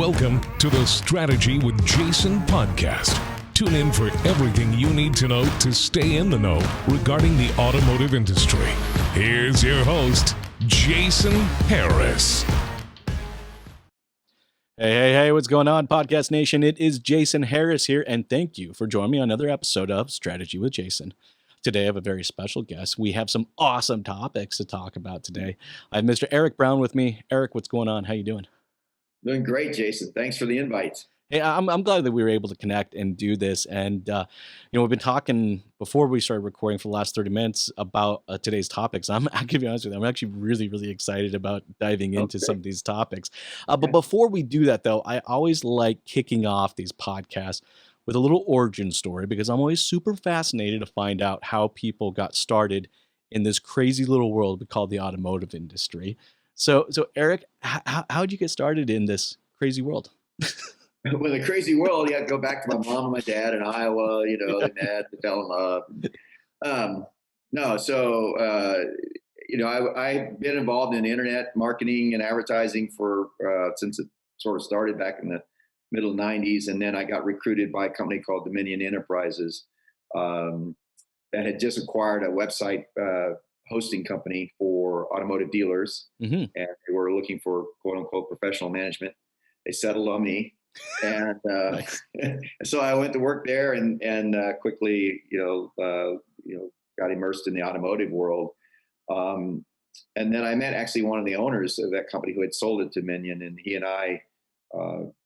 Welcome to the Strategy with Jason podcast. Tune in for everything you need to know to stay in the know regarding the automotive industry. Here's your host, Jason Harris. Hey, what's going on, Podcast Nation? It is Jason Harris here, and thank you for joining me on another episode of Strategy with Jason. Today, I have a very special guest. We have some awesome topics to talk about today. I have Mr. Eric Brown with me. Eric, what's going on? How you doing? Doing great, Jason. Thanks for the invite. Hey, I'm glad that we were able to connect and do this. And, we've been talking before we started recording for the last 30 minutes about today's topics. I can be honest with you, I'm actually really excited about diving into some of these topics. But before we do that, though, I always like kicking off these podcasts with a little origin story because I'm always super fascinated to find out how people got started in this crazy little world we call the automotive industry. So Eric, how did you get started in this crazy world? Well, the crazy world, you have to go back to my mom and my dad in Iowa, they met, they fell in love. I've been involved in internet marketing and advertising since it sort of started back in the middle 90s. And then I got recruited by a company called Dominion Enterprises that had just acquired a website hosting company for automotive dealers. Mm-hmm. And they were looking for quote unquote professional management. They settled on me. And Nice. so I went to work there and quickly, got immersed in the automotive world. And then I met actually one of the owners of that company who had sold it to Dominion, and he and I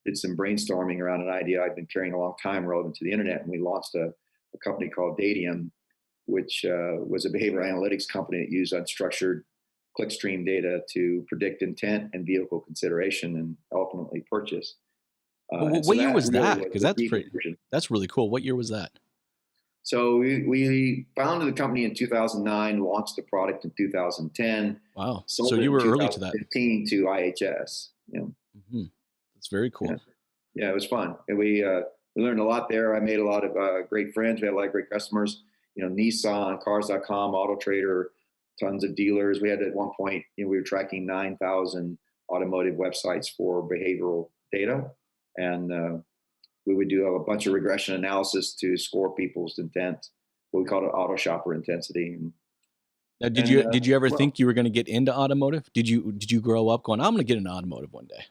did some brainstorming around an idea I'd been carrying a long time relevant to the internet. And we launched a company called Datium, which was a behavioral analytics company that used unstructured clickstream data to predict intent and vehicle consideration and ultimately purchase. What year was that? Because that's really cool. What year was that? So we founded the company in 2009, launched the product in 2010. Wow. So you were early to that. 2015 to IHS. Mm-hmm. That's very cool. Yeah, it was fun. And we learned a lot there. I made a lot of great friends. We had a lot of great customers. Nissan, Cars.com, AutoTrader, tons of dealers. We had at one point, we were tracking 9,000 automotive websites for behavioral data. And we would do a bunch of regression analysis to score people's intent. What we called it auto shopper intensity. Now, did you ever think you were going to get into automotive? Did you grow up going, I'm going to get into automotive one day?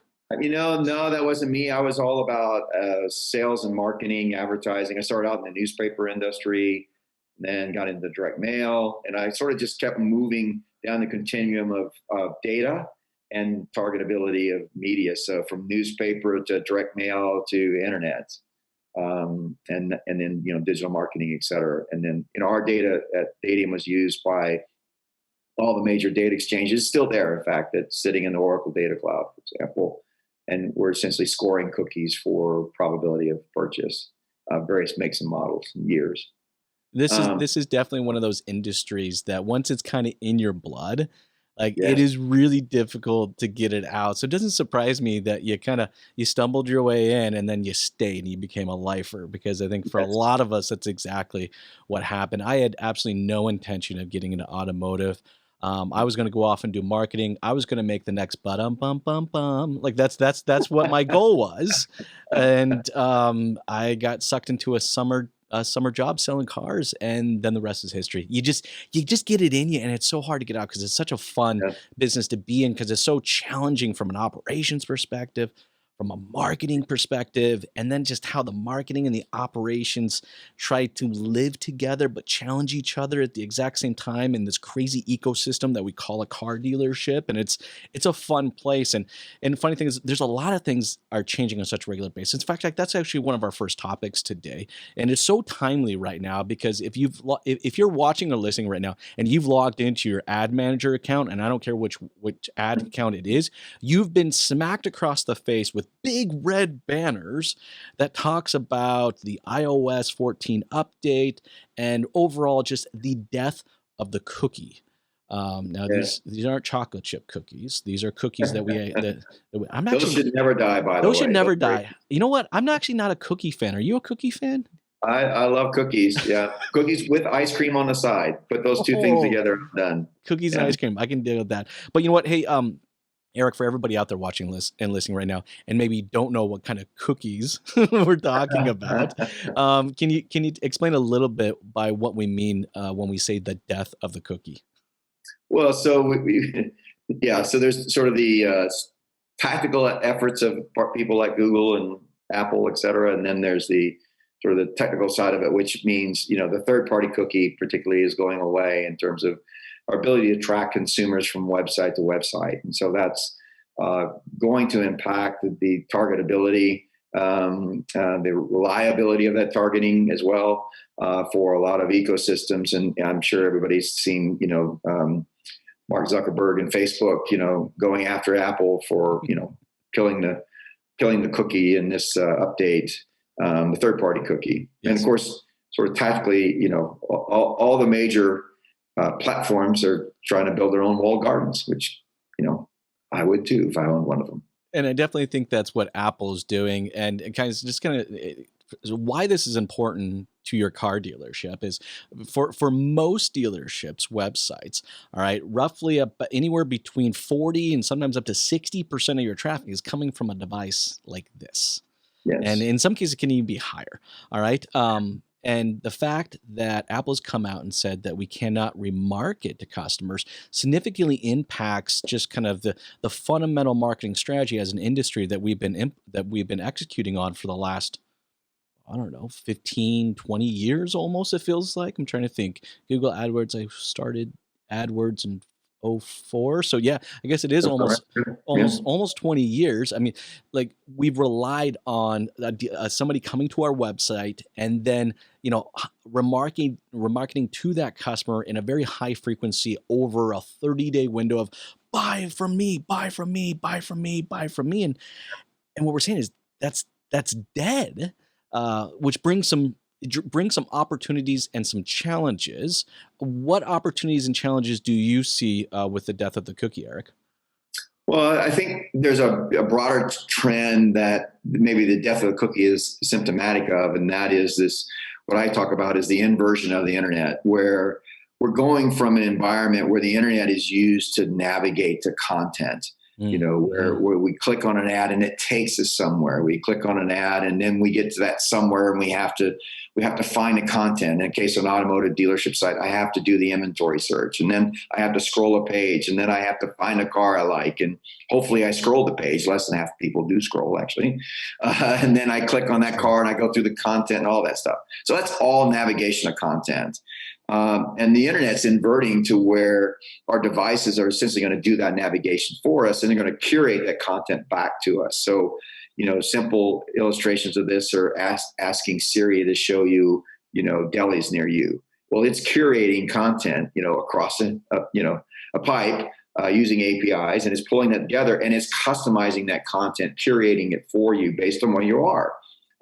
No, that wasn't me. I was all about sales and marketing, advertising. I started out in the newspaper industry, then got into direct mail, and I sort of just kept moving down the continuum of data and targetability of media. So from newspaper to direct mail to internet, and then digital marketing, et cetera. And then our data at Datium was used by all the major data exchanges. It's still there, in fact, it's sitting in the Oracle Data Cloud, for example. And we're essentially scoring cookies for probability of purchase, various makes and models and years. This is definitely one of those industries that once it's kind of in your blood, it is really difficult to get it out. So it doesn't surprise me that you stumbled your way in and then you stayed and you became a lifer, because I think for a lot of us, that's exactly what happened. I had absolutely no intention of getting into automotive. I was going to go off and do marketing. I was going to make the next bum. Like that's what my goal was. And I got sucked into a summer job selling cars, and then the rest is history. You just get it in you, and it's so hard to get out because it's such a fun business to be in, because it's so challenging from an operations perspective, from a marketing perspective, and then just how the marketing and the operations try to live together but challenge each other at the exact same time in this crazy ecosystem that we call a car dealership. And it's a fun place. And the funny thing is, there's a lot of things are changing on such a regular basis. In fact, that's actually one of our first topics today, and it's so timely right now because if you're watching or listening right now and you've logged into your ad manager account, and I don't care which ad account it is, you've been smacked across the face with big red banners that talks about the iOS 14 update and overall just the death of the cookie. These aren't chocolate chip cookies. These are cookies that those should never die, by the way. Those should never die. You know what? I'm actually not a cookie fan. Are you a cookie fan? I love cookies. Yeah. Cookies with ice cream on the side. Put those two things together, I'm done. Cookies and ice cream. I can deal with that. But you know what? Hey, Eric, for everybody out there watching and listening right now, and maybe don't know what kind of cookies we're talking about, can you explain a little bit by what we mean when we say the death of the cookie? Well, so so there's sort of the tactical efforts of people like Google and Apple, et cetera, and then there's the sort of the technical side of it, which means the third-party cookie particularly is going away in terms of our ability to track consumers from website to website. And so that's going to impact the targetability, the reliability of that targeting as well for a lot of ecosystems. And I'm sure everybody's seen, Mark Zuckerberg and Facebook, going after Apple for, killing the cookie in this update, the third-party cookie. Yes. And of course, sort of tactically, all the major platforms are trying to build their own walled gardens, which, I would too if I owned one of them. And I definitely think that's what Apple's doing. And why this is important to your car dealership is for most dealerships' websites, all right, roughly anywhere between 40 and sometimes up to 60% of your traffic is coming from a device like this. Yes. And in some cases, it can even be higher. All right. And the fact that Apple's come out and said that we cannot remarket to customers significantly impacts just kind of the fundamental marketing strategy as an industry that we've been executing on for the last, 15, 20 years almost, it feels like. I'm trying to think. Google AdWords, I started AdWords in 2004. So yeah, I guess it is almost 20 years. I mean, like we've relied on somebody coming to our website and then, remarketing to that customer in a very high frequency over a 30-day window of buy from me, buy from me, buy from me, buy from me. And what we're saying is that's dead, which brings some opportunities and some challenges. What opportunities and challenges do you see with the death of the cookie, Eric? Well, I think there's a broader trend that maybe the death of the cookie is symptomatic of, and that is this, what I talk about is the inversion of the internet, where we're going from an environment where the internet is used to navigate to content. Where we click on an ad and it takes us somewhere. We click on an ad and then we get to that somewhere and we have to find the content. In case of an automotive dealership site, I have to do the inventory search, and then I have to scroll a page, and then I have to find a car I like, and hopefully I scroll the page. Less than half the people do scroll, actually. And then I click on that car and I go through the content and all that stuff. So that's all navigation of content. And the internet's inverting to where our devices are essentially going to do that navigation for us, and they're going to curate that content back to us. So, simple illustrations of this are asking Siri to show you, delis near you. Well, it's curating content, across a pipe using APIs, and it's pulling that together, and it's customizing that content, curating it for you based on where you are.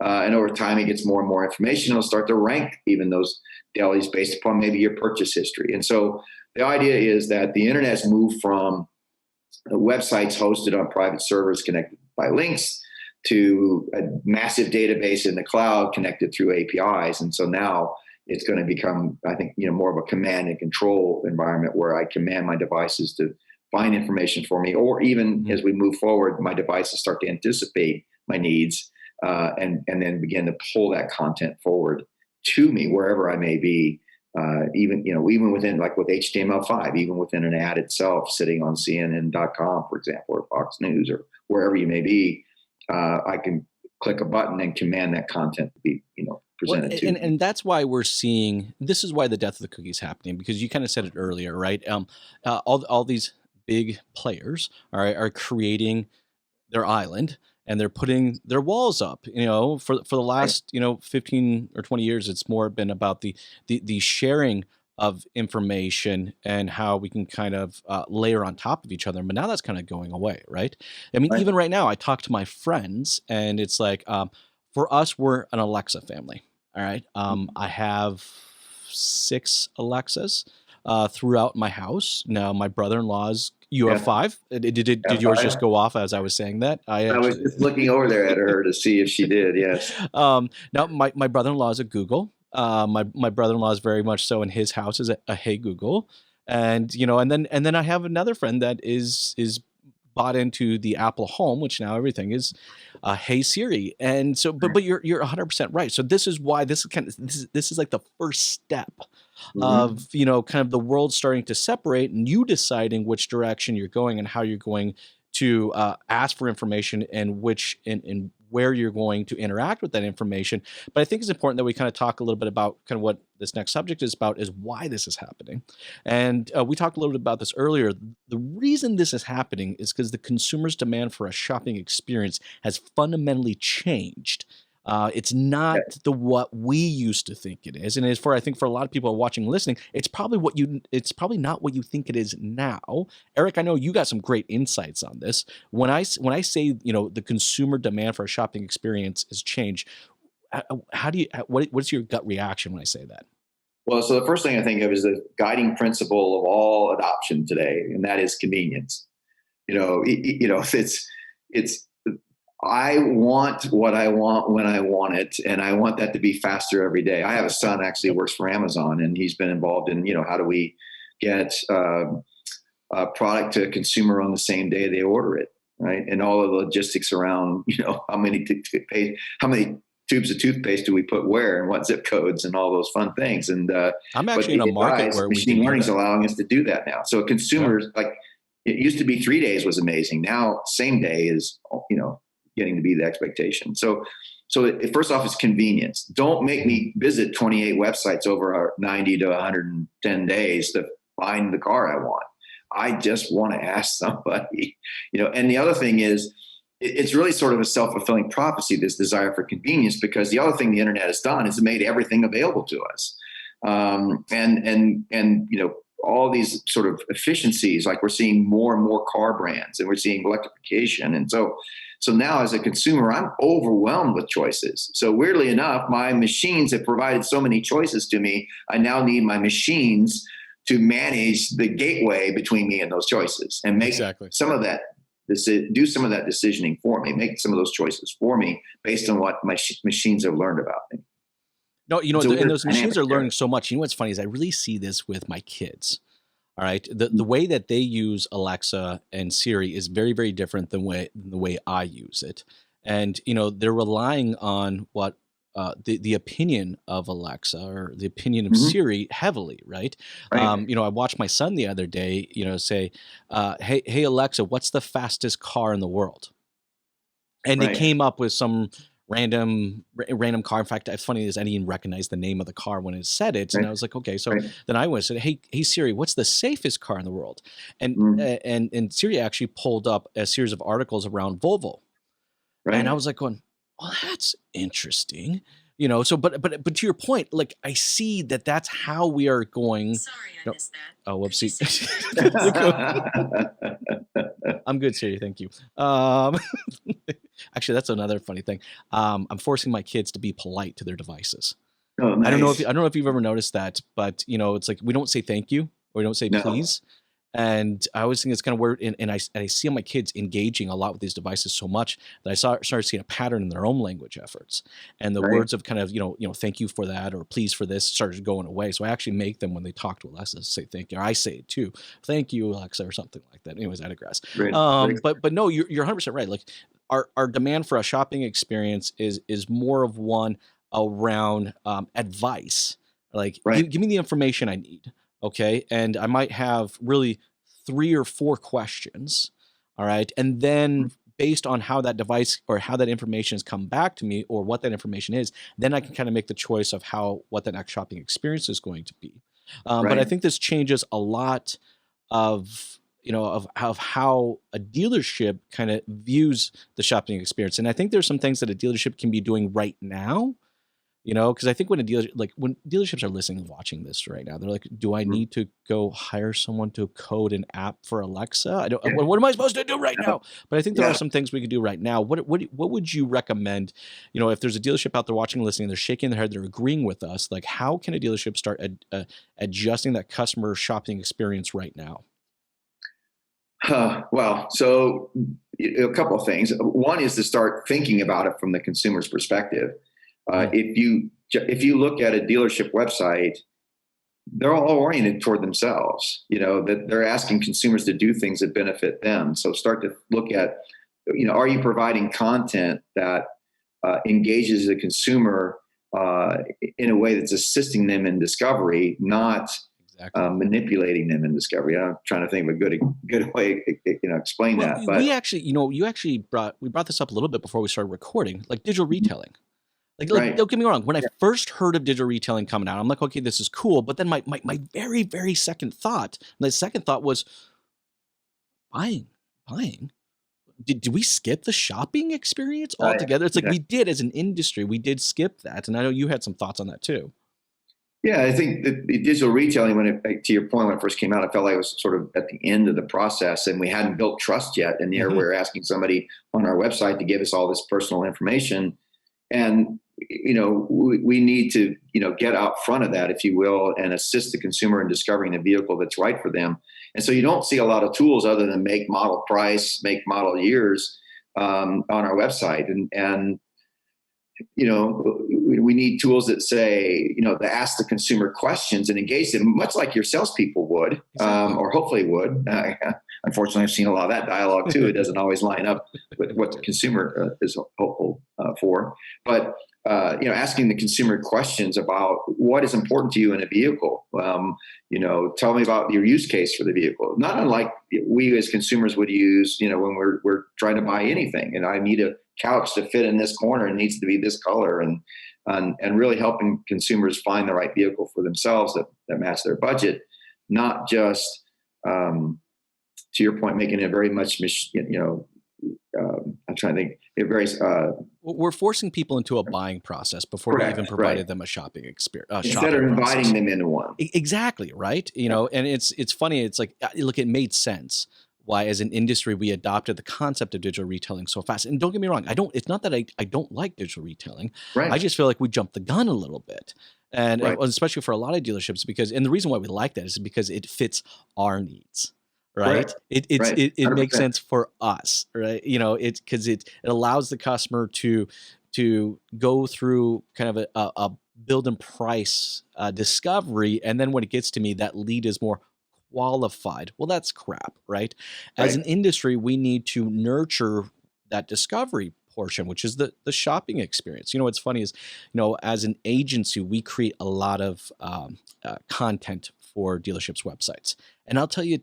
And over time, it gets more and more information. It'll start to rank even those delis based upon maybe your purchase history. And so the idea is that the internet's moved from websites hosted on private servers connected by links to a massive database in the cloud connected through APIs. And so now it's going to become, I think, more of a command and control environment where I command my devices to find information for me, or even as we move forward, my devices start to anticipate my needs and then begin to pull that content forward to me wherever I may be, even within, like with HTML5, even within an ad itself, sitting on CNN.com, for example, or Fox News, or wherever you may be, I can click a button and command that content to be, presented to me. And that's why we're seeing, this is why the death of the cookie is happening, because you kind of said it earlier, right? All these big players are creating their island, and they're putting their walls up. For the last 15 or 20 years, it's more been about the sharing of information and how we can kind of layer on top of each other. But now that's kind of going away, right? I mean, even right now, I talk to my friends, and it's like, for us, we're an Alexa family. All right, I have 6 Alexas throughout my house. Now, my brother-in-law's. You have 5? Did yours just go off as I was saying that? I was just looking over there at her to see if she did. Yes. Now my brother-in-law is at Google. My brother-in-law is very much so in his house is a Hey Google, and and then I have another friend that is bought into the Apple Home, which now everything is, Hey Siri, and so, but you're 100% right. So this is why this is like the first step of kind of the world starting to separate, and you deciding which direction you're going and how you're going to ask for information and which and where you're going to interact with that information. But I think it's important that we kind of talk a little bit about kind of what this next subject is about, is why this is happening. And we talked a little bit about this earlier. The reason this is happening is because the consumer's demand for a shopping experience has fundamentally changed. It's not what we used to think it is, and as for I think for a lot of people watching, listening, it's probably not what you think it is now. Eric, I know you got some great insights on this. When I say the consumer demand for a shopping experience has changed, what's your gut reaction when I say that? Well, so the first thing I think of is the guiding principle of all adoption today, and that is convenience. It's I want what I want when I want it, and I want that to be faster every day. I have a son actually who works for Amazon, and he's been involved in, how do we get a product to a consumer on the same day they order it, right? And all of the logistics around, how many tubes of toothpaste do we put where, and what zip codes, and all those fun things. And I'm actually in a market where machine learning is allowing us to do that now. So consumers, like, it used to be 3 days was amazing. Now same day is, getting to be the expectation. So first off, it's convenience. Don't make me visit 28 websites over 90 to 110 days to find the car I want. I just want to ask somebody, and the other thing is, it's really sort of a self-fulfilling prophecy, this desire for convenience, because the other thing the internet has done is it made everything available to us. And all these sort of efficiencies, like we're seeing more and more car brands, and we're seeing electrification. And so now as a consumer, I'm overwhelmed with choices. So weirdly enough, my machines have provided so many choices to me. I now need my machines to manage the gateway between me and those choices, and make some of that, do some of that decisioning for me, make some of those choices for me based on what my machines have learned about me. No, and those machines are learning so much. What's funny is I really see this with my kids. All right. The way that they use Alexa and Siri is very, very different than the way I use it. And, they're relying on what the opinion of Alexa or the opinion of Siri heavily, right? I watched my son the other day, say, hey, Alexa, what's the fastest car in the world? And it came up with some random car. In fact, it's funny is I didn't even recognize the name of the car when it said it, and I was like, okay. So then I went and said, hey Siri, what's the safest car in the world? And Siri actually pulled up a series of articles around Volvo, and I was like, going, well, that's interesting. So but to your point, like, I see that that's how we are going. Sorry, I missed that. Oh, whoopsie. I'm good, Siri. Thank you. Actually, that's another funny thing. I'm forcing my kids to be polite to their devices. Oh, nice. I don't know if you've ever noticed that, but it's like we don't say thank you or we don't say please. And I always think it's kind of weird. And I see my kids engaging a lot with these devices so much that I started seeing a pattern in their own language efforts. And the words of kind of, thank you for that or please for this started going away. So I actually make them, when they talk to Alexa, say thank you. Or I say it too. Thank you, Alexa, or something like that. Anyways, I digress. But no, you're 100% right. Like our demand for a shopping experience is more of one around advice. Like give me the information I need. Okay. And I might have really 3 or 4 questions. All right. And then based on how that device or how that information has come back to me or what that information is, then I can kind of make the choice of what the next shopping experience is going to be. But I think this changes a lot of how a dealership kind of views the shopping experience. And I think there's some things that a dealership can be doing right now. Because I think when dealerships are listening and watching this right now, they're like, do I need to go hire someone to code an app for Alexa? What am I supposed to do right now? But I think there are some things we can do right now. What would you recommend, if there's a dealership out there watching and listening, they're shaking their head, they're agreeing with us, like how can a dealership start adjusting that customer shopping experience right now? Well, so a couple of things. One is to start thinking about it from the consumer's perspective. If you look at a dealership website, they're all oriented toward themselves, that they're asking consumers to do things that benefit them. So start to look at, are you providing content that engages the consumer in a way that's assisting them in discovery, not manipulating them in discovery. I'm trying to think of a good way to explain that. But we actually, we brought this up a little bit before we started recording, like digital retailing. Like right. Don't get me wrong. When I first heard of digital retailing coming out, I'm like, okay, this is cool. But then my very, very second thought, was buying. Did we skip the shopping experience altogether? It's like we did as an industry, we did skip that. And I know you had some thoughts on that too. Yeah, I think the digital retailing, to your point, when it first came out, I felt like it was sort of at the end of the process and we hadn't built trust yet. And here we're asking somebody on our website to give us all this personal information. And, we need to, get out front of that, if you will, and assist the consumer in discovering a vehicle that's right for them. And so you don't see a lot of tools other than make, model, price, make, model, years on our website. And we need tools that say, to ask the consumer questions and engage them, much like your salespeople would, or hopefully would. Unfortunately, I've seen a lot of that dialogue too. It doesn't always line up with what the consumer is hopeful for. But asking the consumer questions about what is important to you in a vehicle. Tell me about your use case for the vehicle. Not unlike we as consumers would use, when we're trying to buy anything. And I need a couch to fit in this corner and needs to be this color, and really helping consumers find the right vehicle for themselves that match their budget, not just to your point, making it very much, I'm trying to think. It very. We're forcing people into a buying process before we even provided them a shopping experience. Instead of inviting them into one. Exactly right. And it's funny. It's like, look, it made sense why, as an industry, we adopted the concept of digital retailing so fast. And don't get me wrong, it's not that I don't like digital retailing. Right. I just feel like we jumped the gun a little bit. And especially for a lot of dealerships, and the reason why we like that is because it fits our needs. Right. It makes sense for us. Right. It's because it allows the customer to go through kind of a build and price discovery. And then when it gets to me, that lead is more qualified. Well, that's crap. Right. As an industry, we need to nurture that discovery portion, which is the shopping experience. What's funny is, as an agency, we create a lot of content for dealerships' websites. And I'll tell you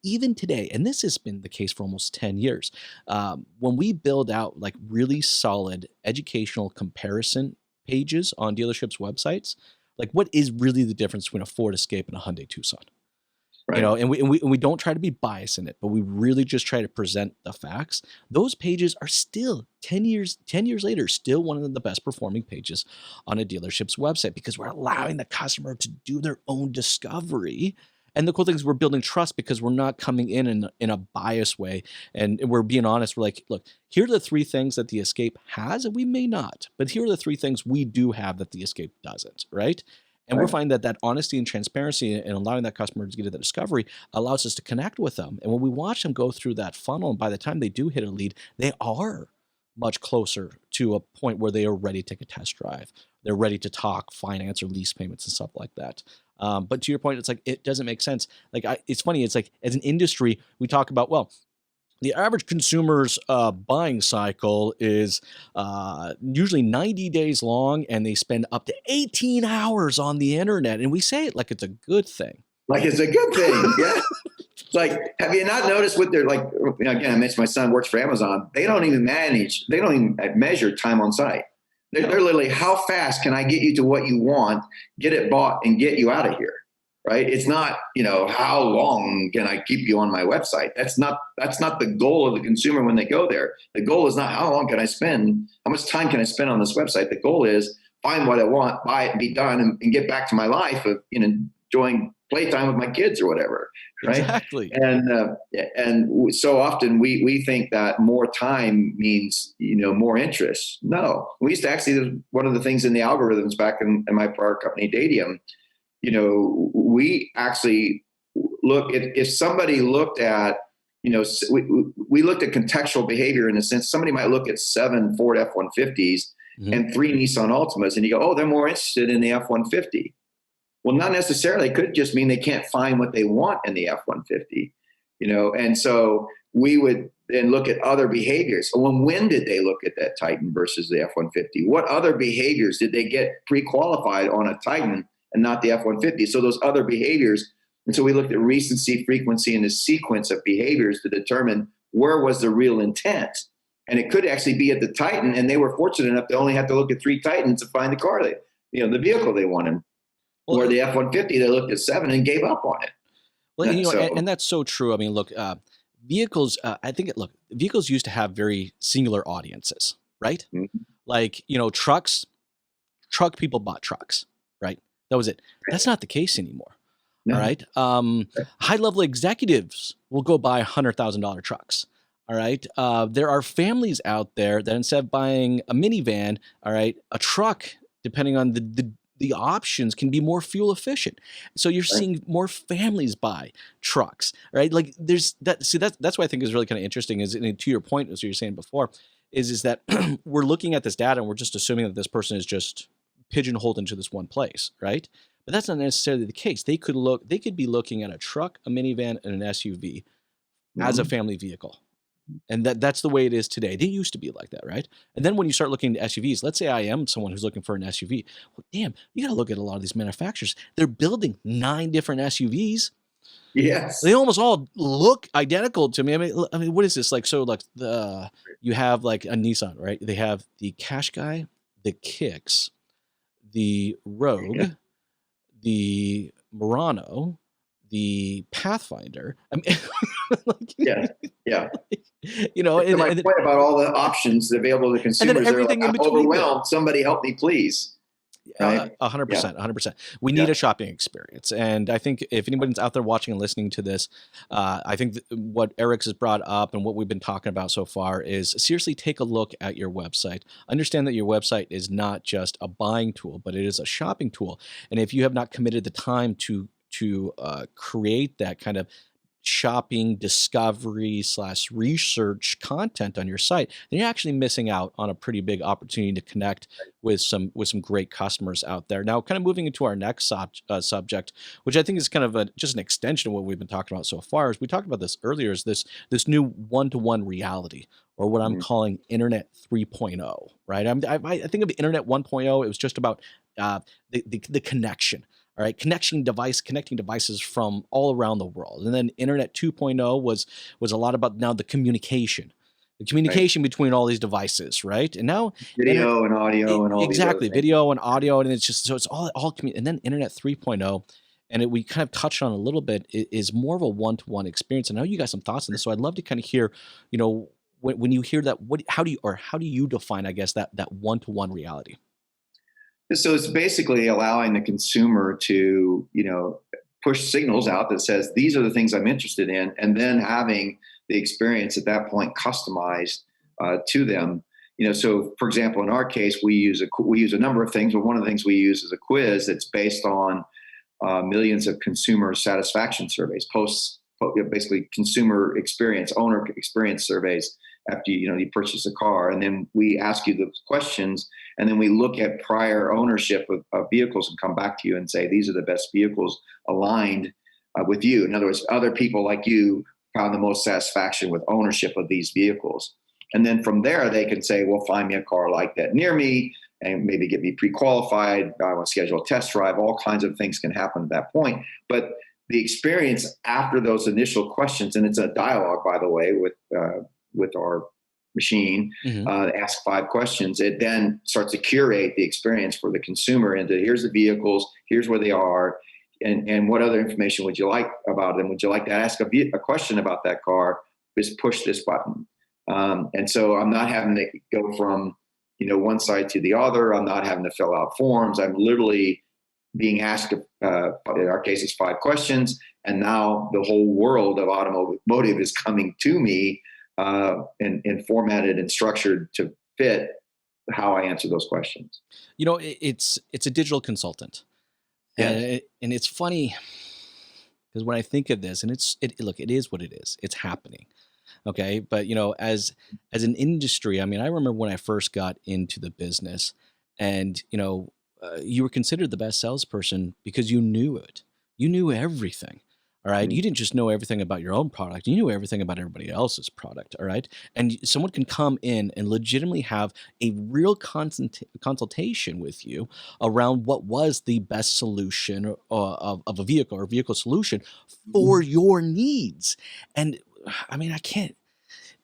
even today, and this has been the case for almost 10 years, when we build out like really solid educational comparison pages on dealerships' websites, like what is really the difference between a Ford Escape and a Hyundai Tucson? Right. And we don't try to be biased in it, but we really just try to present the facts. Those pages are still 10 years later, still one of the best performing pages on a dealership's website, because we're allowing the customer to do their own discovery. And the cool thing is we're building trust because we're not coming in a biased way. And we're being honest. We're like, look, here are the 3 things that the Escape has, and we may not, but here are the 3 things we do have that the Escape doesn't, right? And we're finding that honesty and transparency and allowing that customer to get to the discovery allows us to connect with them. And when we watch them go through that funnel, and by the time they do hit a lead, they are much closer to a point where they are ready to take a test drive. They're ready to talk finance or lease payments and stuff like that. But to your point, it's like, it doesn't make sense. Like, it's funny. It's like, as an industry, we talk about, well, the average consumer's buying cycle is usually 90 days long, and they spend up to 18 hours on the internet. And we say it like it's a good thing. Like it's a good thing. Yeah. Like, have you not noticed what they're like? Again, I mentioned my son works for Amazon. They don't even measure time on site. They're literally, how fast can I get you to what you want, get it bought, and get you out of here? Right? It's not, how long can I keep you on my website? That's not the goal of the consumer when they go there. The goal is not how long can I spend, how much time can I spend on this website? The goal is find what I want, buy it, and be done, and get back to my life of enjoying playtime with my kids or whatever. Right? Exactly. And so often we think that more time means more interest. No, we used to actually, one of the things in the algorithms back in my prior company, Dadium, we actually look at, if somebody looked at, we looked at contextual behavior in a sense. Somebody might look at 7 Ford F-150s and 3 Nissan Altimas, and you go, oh, they're more interested in the F-150. Well, not necessarily. It could just mean they can't find what they want in the F-150, and so we would then look at other behaviors. Well, when did they look at that Titan versus the F-150? What other behaviors did they get pre-qualified on a Titan and not the F-150? So those other behaviors. And so we looked at recency, frequency, and the sequence of behaviors to determine where was the real intent. And it could actually be at the Titan, and they were fortunate enough to only have to look at 3 Titans to find the car, the vehicle they wanted. Or the F-150, they looked at 7 and gave up on it. Well, and that's so true. I mean, look, vehicles, vehicles used to have very singular audiences, right? Mm-hmm. Like, truck people bought trucks, right? That was it. That's not the case anymore. No. All right. High-level executives will go buy $100,000 trucks. All right. There are families out there that instead of buying a minivan, all right, a truck, depending on the options, can be more fuel efficient. So you're seeing more families buy trucks, right? Like there's that. See, that's what I think is really kind of interesting. Is, and to your point, as you were saying before, is that we're looking at this data and we're just assuming that this person is just pigeonholed into this one place, right? But that's not necessarily the case. They could be looking at a truck, a minivan, and an SUV as a family vehicle. And that's the way it is today. They used to be like that, right? And then when you start looking at SUVs, let's say I am someone who's looking for an SUV. Well, damn, you got to look at a lot of these manufacturers. They're building 9 different SUVs. Yes. They almost all look identical to me. I mean, what is this? Like, so like you have like a Nissan, right? They have the Qashqai, the Kicks, the Rogue, the Murano, the Pathfinder. I mean, yeah. And my point about all the options available to consumers. And then everything in between. Overwhelmed. Somebody help me, please. Right? 100%. We need a shopping experience. And I think if anybody's out there watching and listening to this, I think what Eric's has brought up and what we've been talking about so far is seriously take a look at your website. Understand that your website is not just a buying tool, but it is a shopping tool. And if you have not committed the time to create that kind of shopping discovery / research content on your site, then you're actually missing out on a pretty big opportunity to connect with some great customers out there. Now, kind of moving into our next subject, which I think is kind of just an extension of what we've been talking about so far, is we talked about this earlier, is this new one-to-one reality, or what I'm calling Internet 3.0, right? I think of Internet 1.0, it was just about the connection. All right, connecting devices from all around the world. And then Internet 2.0 was a lot about now the communication between all these devices, right? And now video and audio and all exactly video and audio, and it's just so it's all and then Internet 3.0, and we kind of touched on a little bit, is more of a one-to-one experience. I know you got some thoughts on this, so I'd love to kind of hear, when you hear that, how do you define, I guess, that one-to-one reality? So it's basically allowing the consumer to, push signals out that says, these are the things I'm interested in, and then having the experience at that point customized to them. So for example, in our case, we use a number of things, but one of the things we use is a quiz that's based on millions of consumer satisfaction surveys, basically consumer experience, owner experience surveys after you purchase a car. And then we ask you the questions, and then we look at prior ownership of vehicles and come back to you and say, these are the best vehicles aligned with you. In other words, other people like you found the most satisfaction with ownership of these vehicles. And then from there, they can say, well, find me a car like that near me and maybe get me pre-qualified. I want to schedule a test drive. All kinds of things can happen at that point. But the experience after those initial questions, and it's a dialogue, by the way, with our machine, ask 5 questions. It then starts to curate the experience for the consumer into here's the vehicles, here's where they are, and what other information would you like about them? Would you like to ask a question about that car? Just push this button. And so I'm not having to go from one side to the other. I'm not having to fill out forms. I'm literally being asked, in our case, it's 5 questions, and now the whole world of automotive is coming to me and formatted and structured to fit how I answer those questions. It's a digital consultant, and it's funny because when I think of this, and it is what it is. It's happening. Okay. But, as an industry, I mean, I remember when I first got into the business, and, you were considered the best salesperson because you knew it. You knew everything. All right. You didn't just know everything about your own product. You knew everything about everybody else's product. All right. And someone can come in and legitimately have a real consultation with you around what was the best solution of a vehicle or vehicle solution for your needs. And I mean, I can't,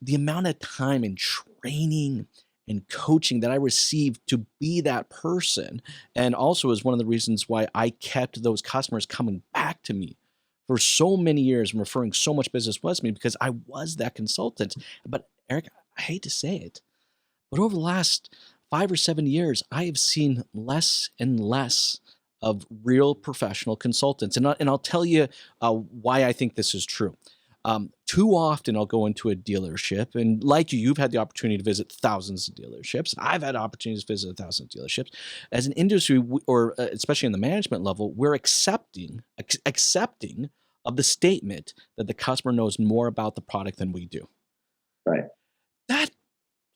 the amount of time and training and coaching that I received to be that person, and also is one of the reasons why I kept those customers coming back to me for so many years and referring so much business was me, because I was that consultant. But Eric, I hate to say it, but over the last 5 or 7 years, I have seen less and less of real professional consultants. And I'll tell you why I think this is true. Too often I'll go into a dealership, and like you've had the opportunity to visit thousands of dealerships. I've had opportunities to visit thousands of dealerships. As an industry, or especially in the management level, we're accepting of the statement that the customer knows more about the product than we do. Right. That,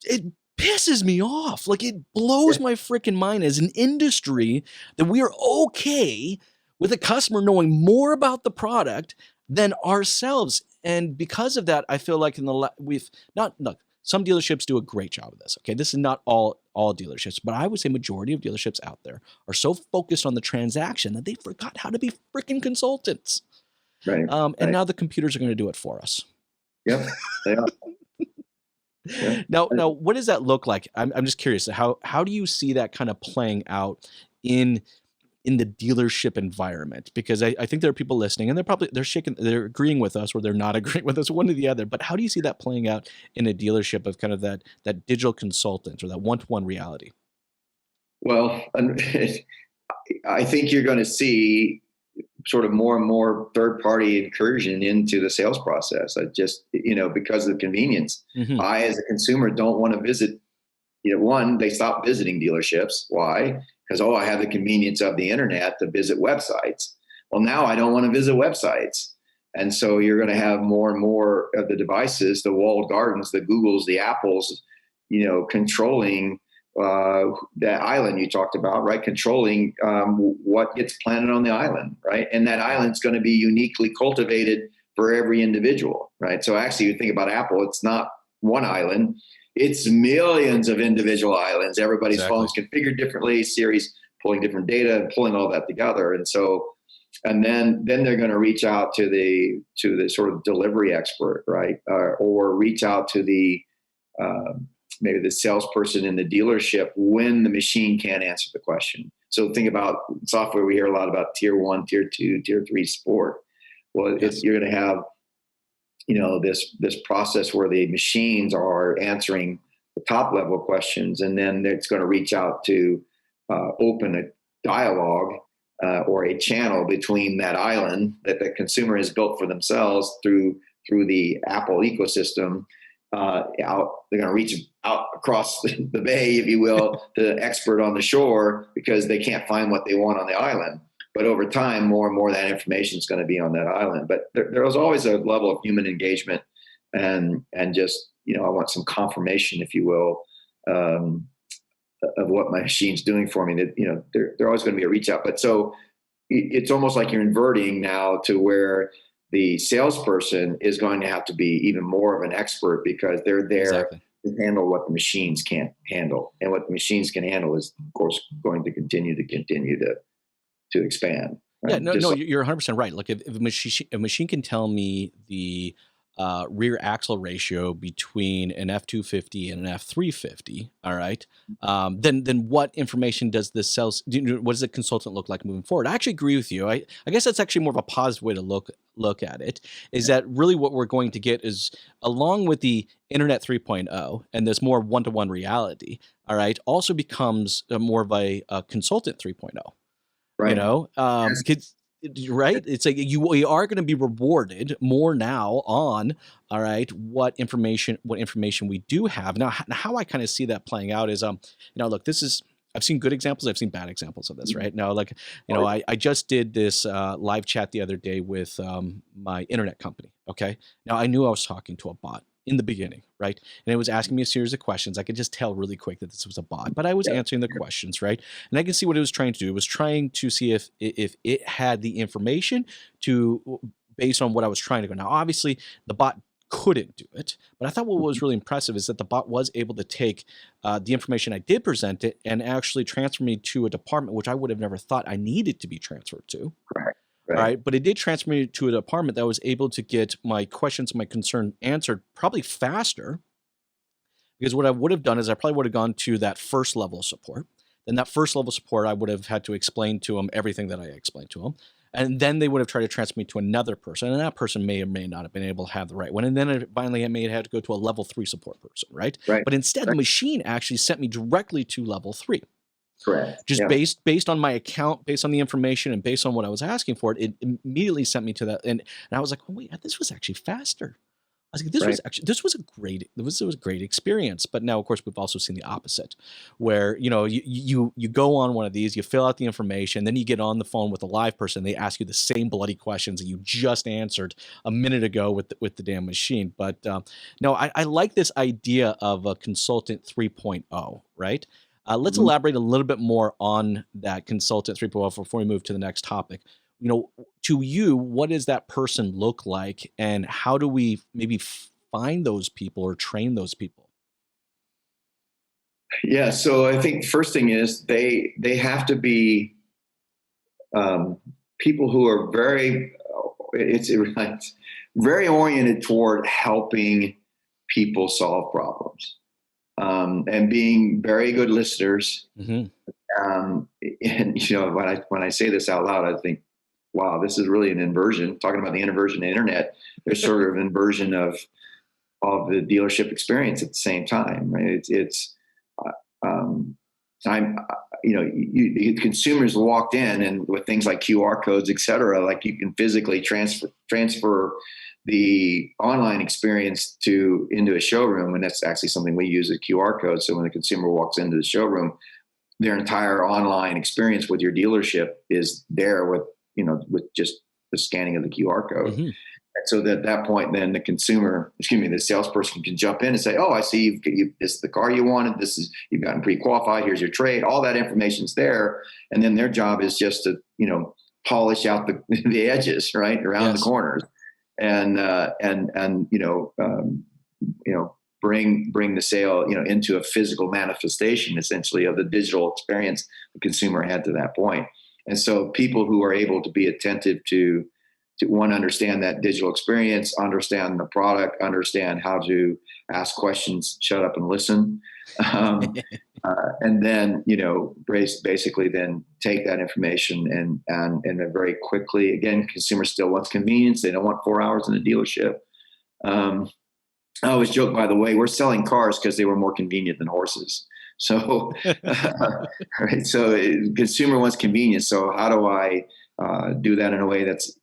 it pisses me off. Like, it blows my freaking mind as an industry that we are okay with a customer knowing more about the product than ourselves. And because of that, I feel like some dealerships do a great job of this. Okay, this is not all dealerships, but I would say majority of dealerships out there are so focused on the transaction that they forgot how to be freaking consultants. Right. And now the computers are going to do it for us. Yep, they are. Yeah. Now, what does that look like? I'm just curious. How do you see that kind of playing out in the dealership environment? Because I think there are people listening, and they're agreeing with us, or they're not agreeing with us, one or the other. But how do you see that playing out in a dealership of kind of that digital consultant or that one-to-one reality? Well, I think you're going to see sort of more and more third-party incursion into the sales process. I just, because of the convenience. Mm-hmm. I, as a consumer, don't want to visit. One, they stopped visiting dealerships. Why? Because, I have the convenience of the internet to visit websites. Well, now I don't want to visit websites. And so you're going to have more and more of the devices, the walled gardens, the Googles, the Apples, controlling that island you talked about, right? Controlling what gets planted on the island, right? And that island's going to be uniquely cultivated for every individual, right? So actually, you think about Apple, it's not one island. It's millions of individual islands. Everybody's phone's configured differently, Siri's pulling different data and pulling all that together. And so, and then they're going to reach out to the sort of delivery expert, right? Or reach out to the maybe the salesperson in the dealership when the machine can't answer the question. So think about software. We hear a lot about tier 1, tier 2, tier 3 support. Well, you're going to have this process where the machines are answering the top level questions, and then it's going to reach out to open a dialogue or a channel between that island that the consumer has built for themselves through the Apple ecosystem. They're going to reach out across the bay, if you will, to the expert on the shore, because they can't find what they want on the island. But over time, more and more of that information is going to be on that island. But there was always a level of human engagement and just, I want some confirmation, if you will, of what my machine's doing for me. That, they're always going to be a reach out. But so it's almost like you're inverting now to where the salesperson is going to have to be even more of an expert, because they're there to handle what the machines can't handle. And what the machines can handle is, of course, going to continue to expand. Right? Yeah, no, you're 100% right. Like, if a machine can tell me the rear axle ratio between an F-250 and an F-350, all right, then what information does the what does the consultant look like moving forward? I actually agree with you. I guess that's actually more of a positive way to look at it, is that really what we're going to get is, along with the Internet 3.0 and this more one-to-one reality, all right, also becomes more of a consultant 3.0. Right. Right. It's like we are going to be rewarded more now on, all right, what information we do have. Now, how I kind of see that playing out is, look, I've seen good examples. I've seen bad examples of this, right? Now, like, I just did this live chat the other day with my internet company. Okay. Now, I knew I was talking to a bot. in the beginning, right? And it was asking me a series of questions. I could just tell really quick that this was a bot, but I was answering the questions, right? And I can see what it was trying to do. It was trying to see if it had the information to, based on what I was trying to go. Now, obviously, the bot couldn't do it, but I thought what was really impressive is that the bot was able to take the information I did present it and actually transfer me to a department which I would have never thought I needed to be transferred to. Right. All right, but it did transfer me to a department that was able to get my questions, my concern answered probably faster, because what I would have done is I probably would have gone to that first level of support. Then that first level of support, I would have had to explain to them everything that I explained to them. And then they would have tried to transfer me to another person, and that person may or may not have been able to have the right one. And then finally, I may have had to go to a level 3 support person, right? But instead, the machine actually sent me directly to level 3. Correct. Just based on my account, based on the information, and based on what I was asking for, it immediately sent me to that. And I was like, oh wait, this was actually faster. I was like, this was a great experience. But now, of course, we've also seen the opposite, where you go on one of these, you fill out the information, then you get on the phone with a live person, they ask you the same bloody questions that you just answered a minute ago with the damn machine. But no, I like this idea of a consultant 3.0, right? Let's elaborate a little bit more on that consultant 3.0 before we move to the next topic. To you, what does that person look like, and how do we maybe find those people or train those people? Yeah, so I think the first thing is they have to be people who are very very oriented toward helping people solve problems. And being very good listeners. And when I say this out loud, I think, wow, this is really an inversion. Talking about the inversion of the internet, there's sort of inversion of the dealership experience at the same time, right? Consumers walked in, and with things like QR codes, et cetera, like you can physically transfer the online experience into a showroom, and that's actually something we use, a QR code. So when the consumer walks into the showroom, their entire online experience with your dealership is there with just the scanning of the QR code. And so at that point, then the salesperson can jump in and say, "Oh, I see this is the car you wanted. You've gotten pre-qualified. Here's your trade." All that information's there, and then their job is just to polish out the edges, right, around the corners. And bring the sale into a physical manifestation, essentially, of the digital experience the consumer had to that point. And so people who are able to be attentive to understand that digital experience, understand the product, understand how to ask questions, shut up and listen, and then basically then take that information and then very quickly, again, consumer still wants convenience. They don't want 4 hours in a dealership. I always joke, by the way, we're selling cars because they were more convenient than horses. So, right. So consumer wants convenience. So how do I do that in a way that's,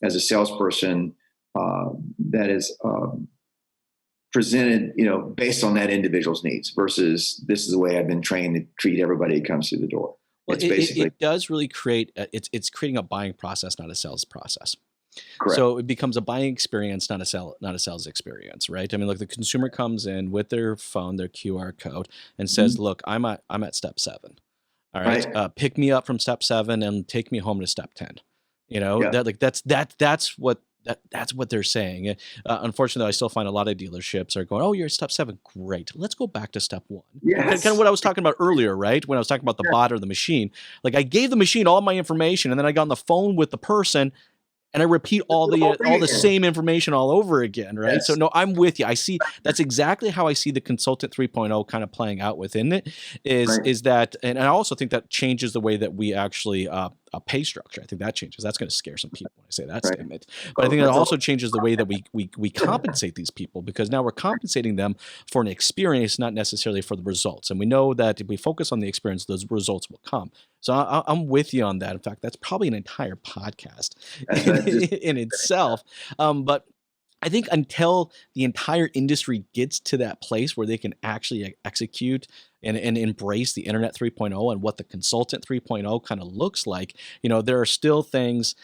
as a salesperson, that is presented, based on that individual's needs, versus this is the way I've been trained to treat everybody who comes through the door. Well, it does really create, it's creating a buying process, not a sales process. Correct. So it becomes a buying experience, not a sales experience, right? I mean, look, the consumer comes in with their phone, their QR code, and says, "Look, I'm at step 7. All right, pick me up from step 7 and take me home to step 10." That's what they're saying. Unfortunately, I still find a lot of dealerships are going, "Oh, you're at step 7, great. Let's go back to step 1." Yes. Kind of what I was talking about earlier, right? When I was talking about the bot or the machine, like I gave the machine all my information, and then I got on the phone with the person, and I repeat all the same information all over again, right? Yes. So no, I'm with you. I see that's exactly how I see the consultant 3.0 kind of playing out within it. Is that, and I also think that changes the way that we actually pay structure. I think that changes. That's going to scare some people when I say that statement. But I think it also changes the way that we compensate these people, because now we're compensating them for an experience, not necessarily for the results. And we know that if we focus on the experience, those results will come. So I'm with you on that. In fact, that's probably an entire podcast in itself. But I think until the entire industry gets to that place where they can actually execute and embrace the Internet 3.0 and what the consultant 3.0 kind of looks like, there are still things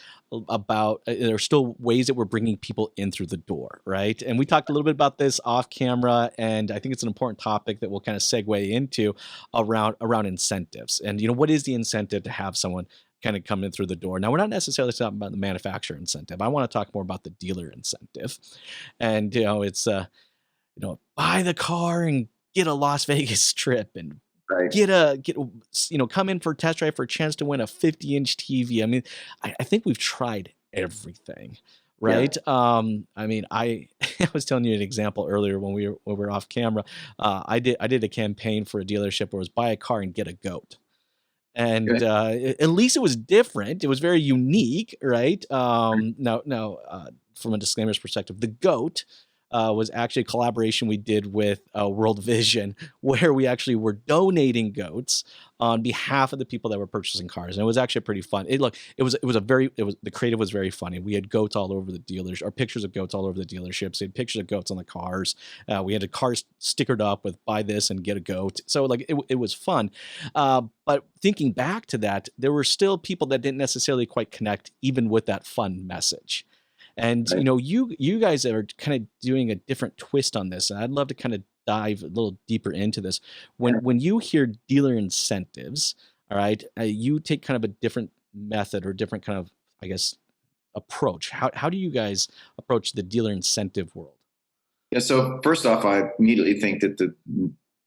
about there are still ways that we're bringing people in through the door, right? And we talked a little bit about this off camera, and I think it's an important topic that we'll kind of segue into around incentives. And what is the incentive to have someone kind of come in through the door? Now, we're not necessarily talking about the manufacturer incentive. I want to talk more about the dealer incentive, and it's buy the car and get a Las Vegas trip, and Right. come in for a test drive for a chance to win a 50-inch TV. I mean, I think we've tried everything, right? I mean, I was telling you an example earlier when we were off camera. I did a campaign for a dealership where it was buy a car and get a goat. And at least it was different. It was very unique, right? Now, from a disclaimer's perspective, the goat was actually a collaboration we did with World Vision, where we actually were donating goats on behalf of the people that were purchasing cars, and it was actually pretty fun. The creative was very funny. We had goats all over the dealers, or pictures of goats all over the dealerships. We had pictures of goats on the cars. We had a car stickered up with "Buy this and get a goat." So it was fun. But thinking back to that, there were still people that didn't necessarily quite connect, even with that fun message. And you guys are kind of doing a different twist on this, and I'd love to kind of dive a little deeper into this. When you hear dealer incentives, all right, you take kind of a different method or different kind of, I guess, approach. How do you guys approach the dealer incentive world? Yeah. So first off, I immediately think that the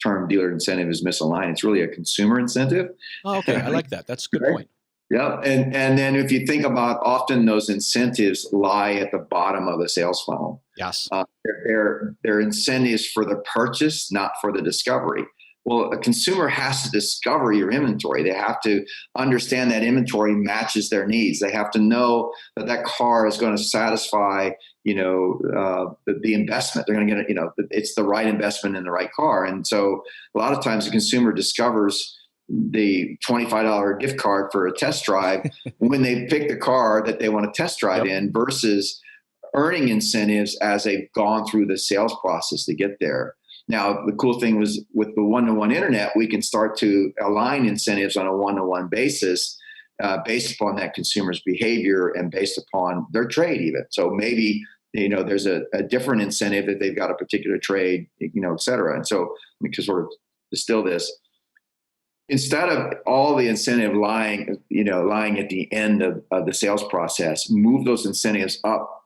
term dealer incentive is misaligned. It's really a consumer incentive. Oh, okay. I like that. That's a good point. Yeah. And then if you think about, often those incentives lie at the bottom of the sales funnel. Yes. They're incentives for the purchase, not for the discovery. Well, a consumer has to discover your inventory. They have to understand that inventory matches their needs. They have to know that car is going to satisfy, the investment. They're going to get, it's the right investment in the right car. And so a lot of times the consumer discovers the $25 gift card for a test drive when they pick the car that they want to test drive in, versus earning incentives as they've gone through the sales process to get there. Now, the cool thing was with the one-to-one internet, we can start to align incentives on a one-to-one basis based upon that consumer's behavior and based upon their trade even. So maybe, there's a different incentive if they've got a particular trade, et cetera. And so we can sort of distill this. Instead of all the incentive lying at the end of the sales process, move those incentives up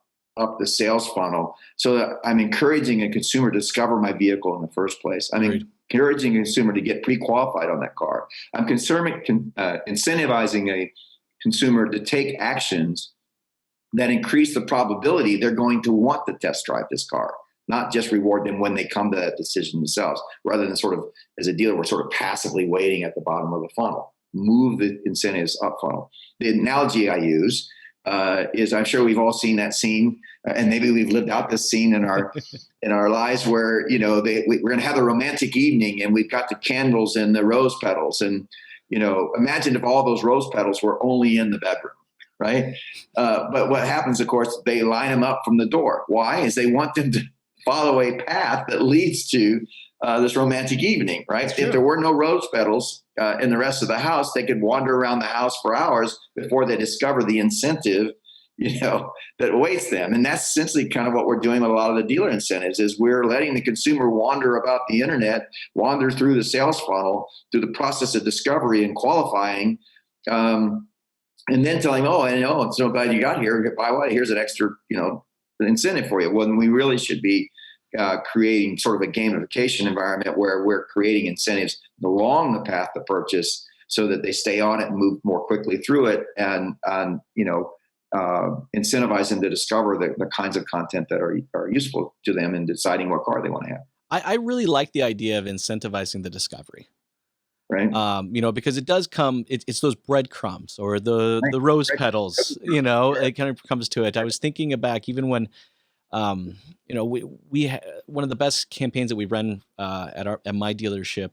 the sales funnel so that I'm encouraging a consumer to discover my vehicle in the first place. I'm encouraging a consumer to get pre-qualified on that car. I'm incentivizing a consumer to take actions that increase the probability they're going to want to test drive this car, not just reward them when they come to that decision themselves, rather than sort of, as a dealer, we're sort of passively waiting at the bottom of the funnel. Move the incentives up funnel. The analogy I use is, I'm sure we've all seen that scene, and maybe we've lived out this scene in our lives, where we're going to have a romantic evening, and we've got the candles and the rose petals, and imagine if all those rose petals were only in the bedroom, right? But what happens, of course, they line them up from the door. Why? Is they want them to follow a path that leads to this romantic evening, right? If there were no rose petals in the rest of the house, they could wander around the house for hours before they discover the incentive, that awaits them. And that's essentially kind of what we're doing with a lot of the dealer incentives, is we're letting the consumer wander about the internet, wander through the sales funnel, through the process of discovery and qualifying, and then telling, I'm so glad you got here. By the way, here's an extra, incentive for you. When we really should be creating sort of a gamification environment where we're creating incentives along the path to purchase so that they stay on it and move more quickly through it, and incentivize them to discover the kinds of content that are useful to them in deciding what car they want to have. I really like the idea of incentivizing the discovery. Right. Because it does come, it's those breadcrumbs or the rose petals, it kind of comes to it. I was thinking back even when, we one of the best campaigns that we ran at my dealership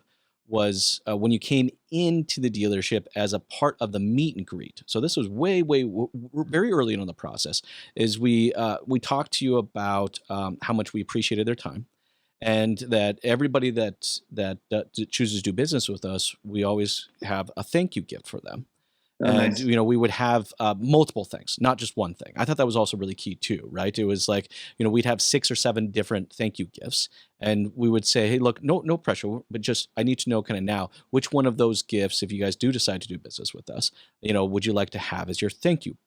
was when you came into the dealership as a part of the meet and greet. So this was very early in the process. Is we talked to you about how much we appreciated their time, and that everybody that chooses to do business with us, we always have a thank you gift for them. Oh, And, nice. we would have multiple things, not just one thing. I thought that was also really key too, right? It was like, we'd have 6 or 7 different thank you gifts. And we would say, hey, look, no pressure, but just, I need to know kind of now, which one of those gifts, if you guys do decide to do business with us, would you like to have as your thank you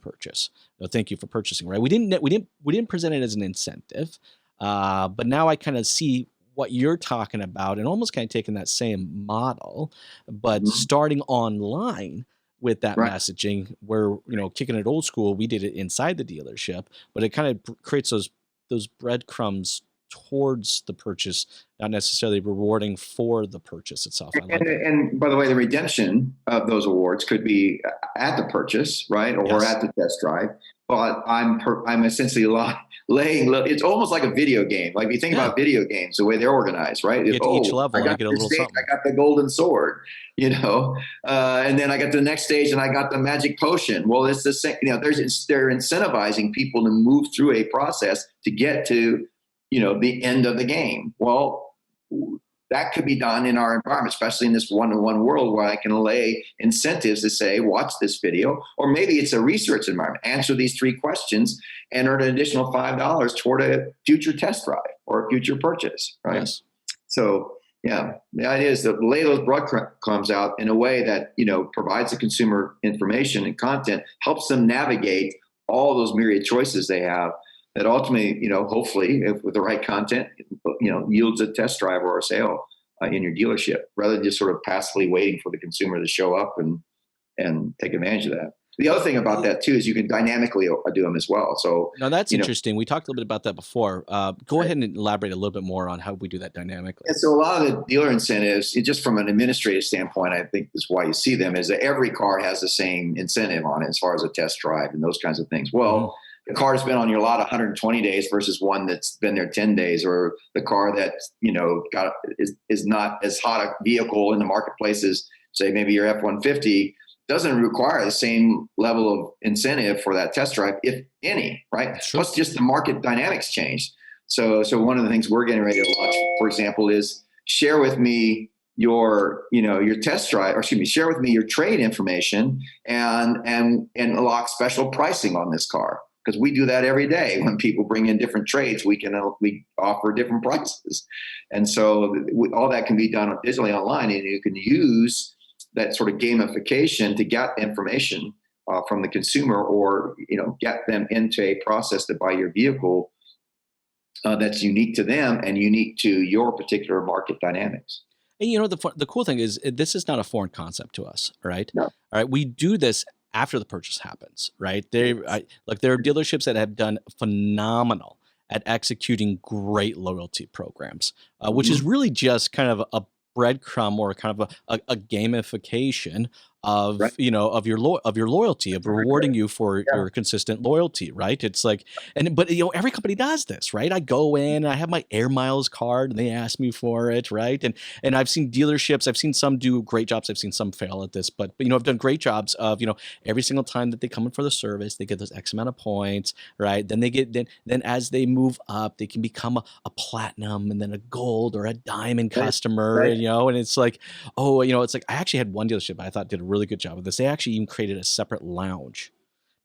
purchase? Thank you for purchasing, right? We didn't present it as an incentive, but now I kind of see what you're talking about and almost kind of taking that same model, but Mhm. starting online with that Right. messaging where, kicking it old school, we did it inside the dealership, but it kind of creates those breadcrumbs towards the purchase, not necessarily rewarding for the purchase itself. I like that. And by the way, the redemption of those awards could be at the purchase, right, or Yes. at the test drive. But I'm essentially laying. It's almost like a video game. Like if you think Yeah. about video games, the way they're organized, right? You get to each level I and you got get a this little stage, something. I got the golden sword, and then I got the next stage, and I got the magic potion. Well, it's the same. They're incentivizing people to move through a process to get to, the end of the game. Well, that could be done in our environment, especially in this one-to-one world where I can lay incentives to say, watch this video, or maybe it's a research environment. Answer these 3 questions and earn an additional $5 toward a future test drive or a future purchase, right? Yes. So, yeah, the idea is to lay those breadcrumbs out in a way that, provides the consumer information and content, helps them navigate all those myriad choices they have, that ultimately, hopefully, with the right content, yields a test drive or a sale in your dealership, rather than just sort of passively waiting for the consumer to show up and take advantage of that. The other thing about that too is you can dynamically do them as well. So now that's interesting. We talked a little bit about that before. Go ahead and elaborate a little bit more on how we do that dynamically. And so a lot of the dealer incentives, just from an administrative standpoint, I think is why you see them, is that every car has the same incentive on it as far as a test drive and those kinds of things. Well, the car's been on your lot 120 days versus one that's been there 10 days, or the car that, is not as hot a vehicle in the marketplace as, say, maybe your F-150, doesn't require the same level of incentive for that test drive, if any, right? Sure. Plus just the market dynamics change. So one of the things we're getting ready to launch, for example, is share with me your test drive, or excuse me, share with me your trade information and unlock special pricing on this car. Because we do that every day. When people bring in different trades, we offer different prices. And so all that can be done digitally online, and you can use that sort of gamification to get information from the consumer, or get them into a process to buy your vehicle that's unique to them and unique to your particular market dynamics. And the cool thing is, this is not a foreign concept to us, right? No. All right, we do this after the purchase happens, right? There are dealerships that have done phenomenal at executing great loyalty programs, which is really just kind of a breadcrumb, or kind of a gamification of Right. Of your loyalty, of rewarding you for your consistent loyalty, right? It's like, but every company does this, right? I go in, I have my Air Miles card, and they ask me for it, right? And I've seen dealerships, I've seen some do great jobs, I've seen some fail at this, but I've done great jobs of every single time that they come in for the service, they get those X amount of points, right? Then they get then as they move up, they can become a platinum, and then a gold or a diamond customer, Right. and it's like, it's like, I actually had one dealership I thought did a really good job of this. They actually even created a separate lounge.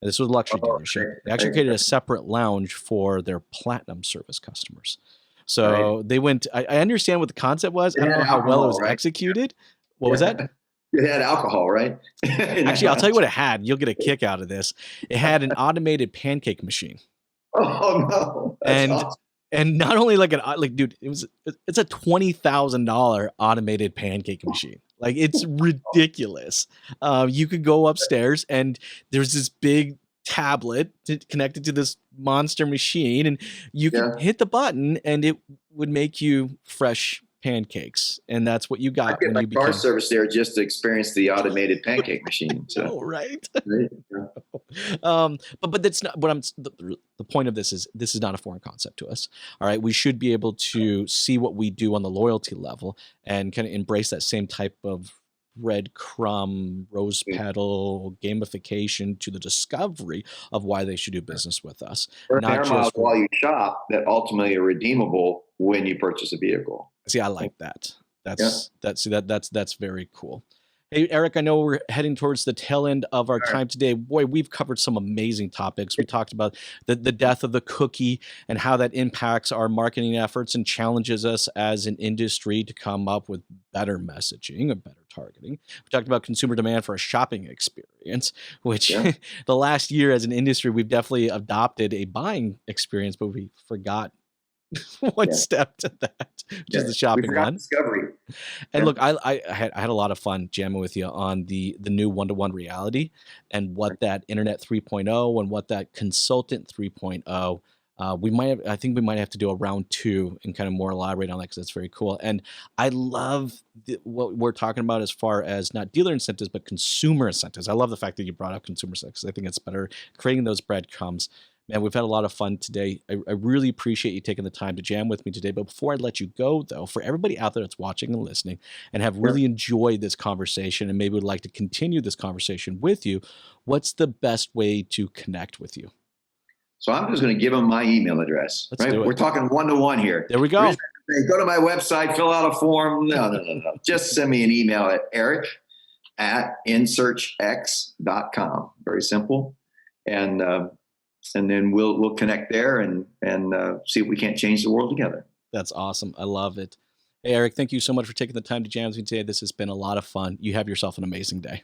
Now, this was a luxury dealership. They actually created a separate lounge for their platinum service customers. So they went. I understand what the concept was. I don't know how well it was executed. What was that? It had alcohol, right? Actually, I'll tell you what it had. You'll get a kick out of this. It had an automated pancake machine. Oh no! That's awesome. And not only dude, it's a $20,000 automated pancake machine. Like, it's ridiculous. You could go upstairs, and there's this big tablet connected to this monster machine, and you could hit the button, and it would make you fresh pancakes, and that's what you got. I get my car service there just to experience the automated pancake machine. So. Oh, right. But that's not what the point of this is not a foreign concept to us. All right. We should be able to see what we do on the loyalty level and kind of embrace that same type of breadcrumb, rose petal gamification to the discovery of why they should do business with us. Not just while you shop, that ultimately are redeemable when you purchase a vehicle. See, I like that. That's very cool. Hey, Eric, I know we're heading towards the tail end of our time today. Boy, we've covered some amazing topics. We talked about the death of the cookie and how that impacts our marketing efforts and challenges us as an industry to come up with better messaging and better targeting. We talked about consumer demand for a shopping experience, which the last year as an industry, we've definitely adopted a buying experience, but we forgot one step to that, which is the shopping one. Discovery. And look, I had a lot of fun jamming with you on the new one-to-one reality and what that Internet 3.0 and what that consultant 3.0. I think we might have to do a round 2 and kind of more elaborate on that because that's very cool. And I love what we're talking about as far as not dealer incentives, but consumer incentives. I love the fact that you brought up consumer incentives. I think it's better creating those breadcrumbs. Man, we've had a lot of fun today. I really appreciate you taking the time to jam with me today. But before I let you go, though, for everybody out there that's watching and listening and have really enjoyed this conversation and maybe would like to continue this conversation with you, what's the best way to connect with you? So I'm just going to give them my email address. Let's do it. We're talking one-to-one here. There we go. Go to my website, fill out a form. No. Just send me an email at eric@insearchx.com. Very simple. And then we'll connect there and see if we can't change the world together. That's awesome. I love it. Hey, Eric, thank you so much for taking the time to jam with me today. This has been a lot of fun. You have yourself an amazing day.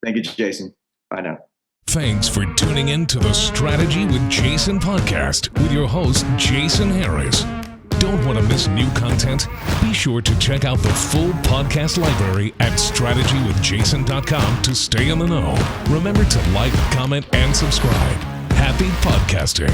Thank you, Jason. Bye now. Thanks for tuning in to the Strategy with Jason podcast with your host, Jason Harris. Don't want to miss new content? Be sure to check out the full podcast library at strategywithjason.com to stay in the know. Remember to like, comment, and subscribe. Happy podcasting.